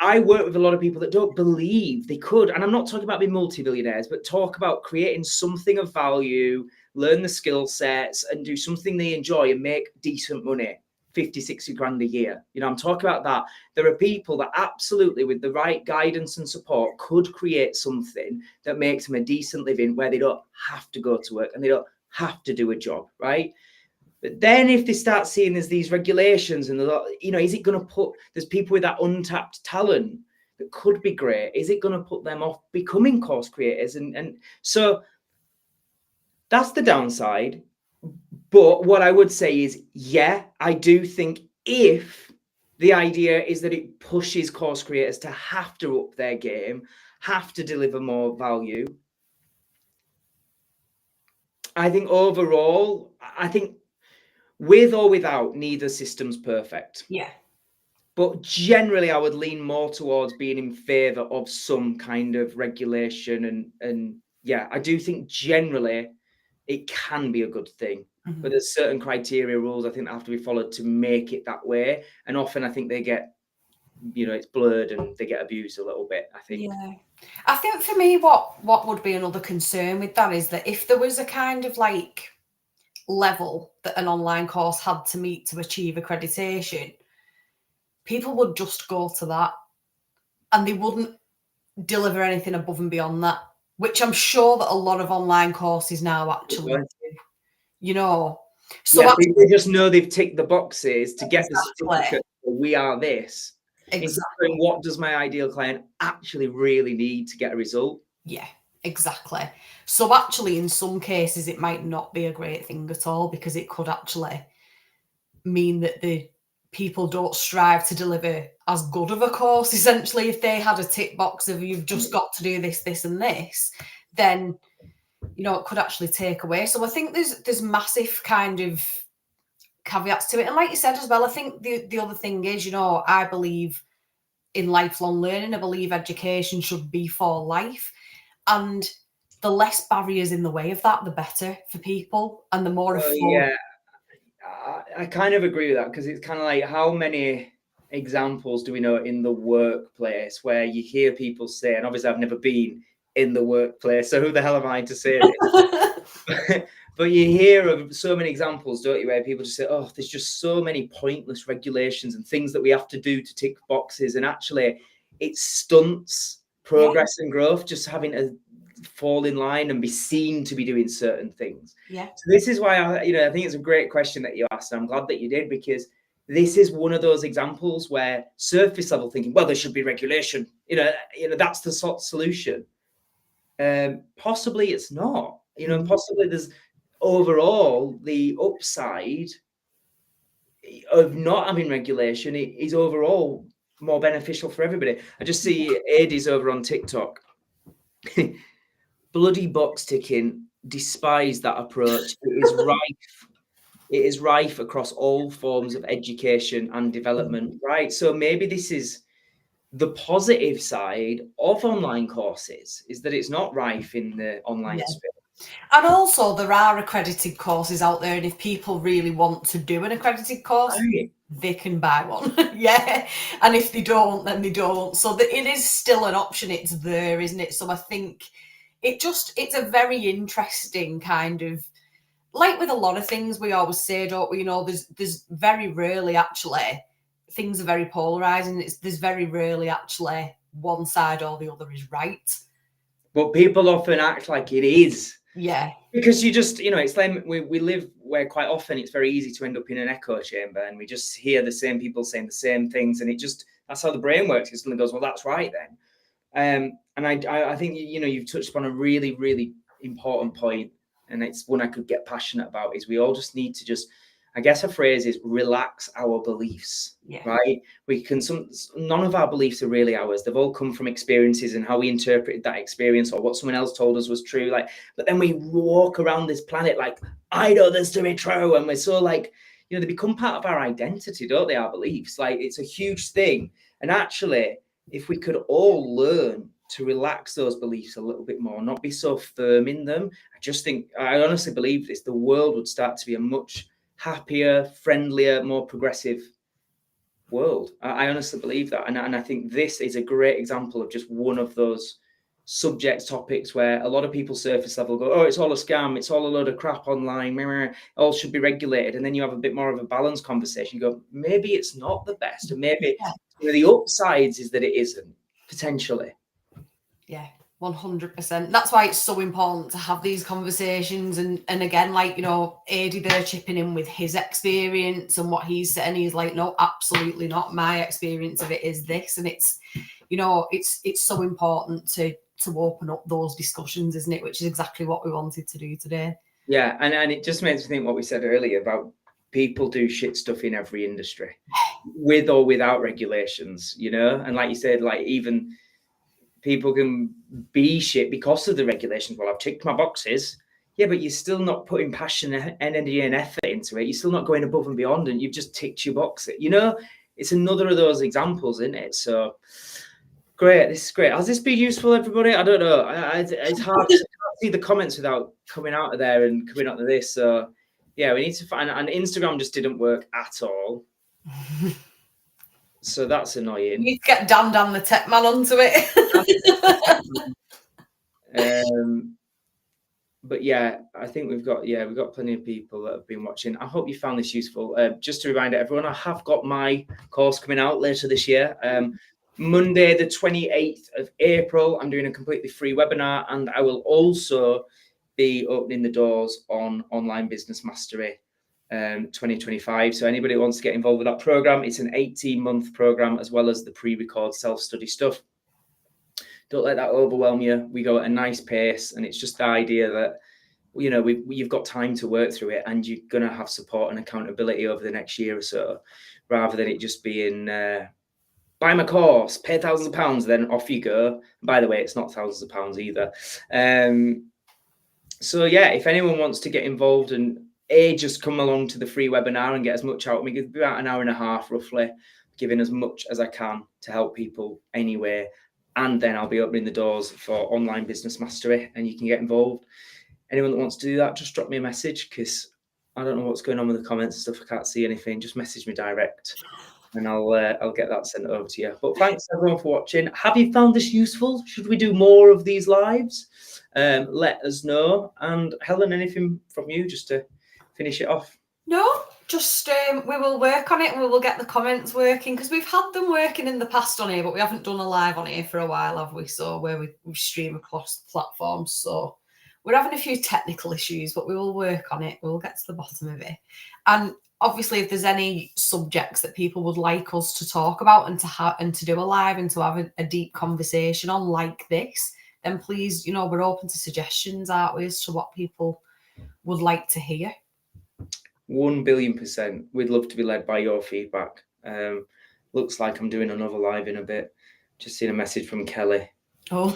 I work with a lot of people that don't believe they could. And I'm not talking about being multi-billionaires, but talk about creating something of value, learn the skill sets and do something they enjoy and make decent money, 50, 60 grand a year. You know, I'm talking about that. There are people that absolutely, with the right guidance and support, could create something that makes them a decent living where they don't have to go to work and they don't have to do a job, right? But then if they start seeing there's these regulations and, you know, is it going to put, there's people with that untapped talent that could be great. Is it going to put them off becoming course creators? And so that's the downside. But what I would say is, yeah, I do think if the idea is that it pushes course creators to have to up their game, have to deliver more value, I think overall, I think with or without, neither system's perfect.
Yeah.
But generally, I would lean more towards being in favour of some kind of regulation. And yeah, I do think generally it can be a good thing. But there's certain criteria, rules, I think, that have to be followed to make it that way. And often I think they get, you know, it's blurred and they get abused a little bit, I think.
Yeah. I think for me, what would be another concern with that is that if there was a kind of like level that an online course had to meet to achieve accreditation, people would just go to that and they wouldn't deliver anything above and beyond that, which I'm sure that a lot of online courses now actually do, you know. So
yeah, they just know they've ticked the boxes to get the certificate. We are this.
Exactly.
What does my ideal client actually really need to get a result?
Yeah, exactly. So actually, in some cases, it might not be a great thing at all, because it could actually mean that the people don't strive to deliver as good of a course. Essentially, if they had a tick box of you've just got to do this, this, and this, then it could actually take away. So I think there's massive kind of caveats to it. And like you said as well, I think the other thing is, I believe in lifelong learning. I believe education should be for life. And the less barriers in the way of that, the better for people, and the more
Yeah, I kind of agree with that, because it's kind of like, how many examples do we know in the workplace where you hear people say, and obviously I've never been in the workplace, so who the hell am I to say this? But you hear of so many examples, don't you, where people just say, oh, there's just so many pointless regulations and things that we have to do to tick boxes, and actually it stunts progress and growth, just having to fall in line and be seen to be doing certain things.
Yeah.
So this is why I think it's a great question that you asked, and I'm glad that you did, because this is one of those examples where surface level thinking, well, there should be regulation, that's the sort of solution. Possibly it's not, possibly there's overall the upside of not having regulation is overall more beneficial for everybody. I just see Adie's over on TikTok. Bloody box ticking, despise that approach. It is rife across all forms of education and development, right? So maybe this is the positive side of online courses, is that it's not rife in the online space.
And also there are accredited courses out there, and if people really want to do an accredited course, they can buy one. And if they don't, then they don't. So it is still an option. It's there, isn't it? So I think it's a very interesting kind of, like with a lot of things we always say, don't we, there's very rarely actually, things are very polarizing. There's very rarely actually one side or the other is right.
But people often act like it is.
Yeah.
Because you just, it's like we live where quite often it's very easy to end up in an echo chamber, and we just hear the same people saying the same things, and that's how the brain works. It suddenly goes, well, that's right then. And I think, you've touched upon a really, really important point, and it's one I could get passionate about, is we all just need to I guess a phrase is relax our beliefs, right? None of our beliefs are really ours. They've all come from experiences and how we interpreted that experience or what someone else told us was true. But then we walk around this planet like, I know this to be true. And we're so they become part of our identity, don't they? Our beliefs, it's a huge thing. And actually, if we could all learn to relax those beliefs a little bit more, not be so firm in them, I honestly believe this, the world would start to be a much happier, friendlier, more progressive world. I honestly believe that. And I think this is a great example of just one of those topics where a lot of people surface level go, oh, it's all a scam, it's all a load of crap online, it all should be regulated. And then you have a bit more of a balanced conversation. You go, maybe it's not the best. And maybe the upsides is that it isn't, potentially.
Yeah. 100%. That's why it's so important to have these conversations. And again, Adie there chipping in with his experience and what he's saying. He's like, no, absolutely not. My experience of it is this. And it's, it's so important to open up those discussions, isn't it? Which is exactly what we wanted to do today.
Yeah. And it just makes me think what we said earlier about people do shit stuff in every industry, with or without regulations, and like you said, even people can be shit because of the regulations. Well, I've ticked my boxes. Yeah, but you're still not putting passion, energy, and effort into it. You're still not going above and beyond, and you've just ticked your boxes. It's another of those examples, isn't it? So great. This is great. Has this been useful, everybody? I don't know. It's hard to see the comments without coming out of there and coming out of this. So yeah, we need to find. And Instagram just didn't work at all. So that's annoying.
You need to get Dan the tech man onto it.
But yeah, I think we've got plenty of people that have been watching. I hope you found this useful. Just to remind everyone, I have got my course coming out later this year. Monday, the 28th of April, I'm doing a completely free webinar, and I will also be opening the doors on Online Business Mastery 2025. So anybody who wants to get involved with that program, it's an 18-month program, as well as the pre-record self-study stuff. Don't let that overwhelm you. We go at a nice pace, and it's just the idea that you've got time to work through it, and you're going to have support and accountability over the next year or so. rather than it just being buy my course, pay thousands of pounds, then off you go. By the way, it's not thousands of pounds either. So yeah, if anyone wants to get involved and just come along to the free webinar and get as much out of me, it'll be about an hour and a half roughly, giving as much as I can to help people anyway. And then I'll be opening the doors for online business mastery, and you can get involved. Anyone that wants to do that, just drop me a message, because I don't know what's going on with the comments and stuff. I can't see anything. Just message me direct, and I'll get that sent over to you. But thanks everyone for watching. Have you found this useful? Should we do more of these lives? Let us know. And Helen, anything from you just to finish it off?
No, just we will work on it and we will get the comments working, because we've had them working in the past on here, but we haven't done a live on here for a while, have we? So where we stream across platforms. So we're having a few technical issues, but we will work on it. We'll get to the bottom of it. And obviously, if there's any subjects that people would like us to talk about and to do a live and to have a deep conversation on like this, then please, we're open to suggestions, aren't we, as to what people would like to hear.
1,000,000,000%. We'd love to be led by your feedback. Looks like I'm doing another live in a bit. Just seen a message from Kelly.
Oh,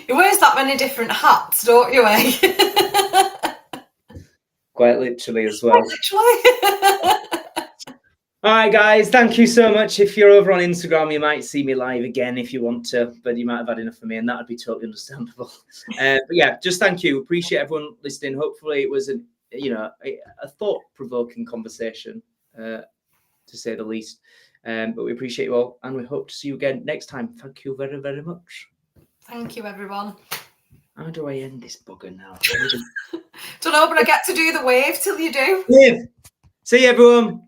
you wear that many different hats, don't you, eh?
Quite literally as well.
Literally.
All right, guys, thank you so much. If you're over on Instagram, you might see me live again if you want to, but you might have had enough of me, and that would be totally understandable. But yeah, just thank you. Appreciate everyone listening. Hopefully it was a thought-provoking conversation, to say the least. But we appreciate you all, and we hope to see you again next time. Thank you very, very much.
Thank you, everyone.
How do I end this bugger now?
Don't know, but I get to do the wave till you do.
Live. See you, everyone.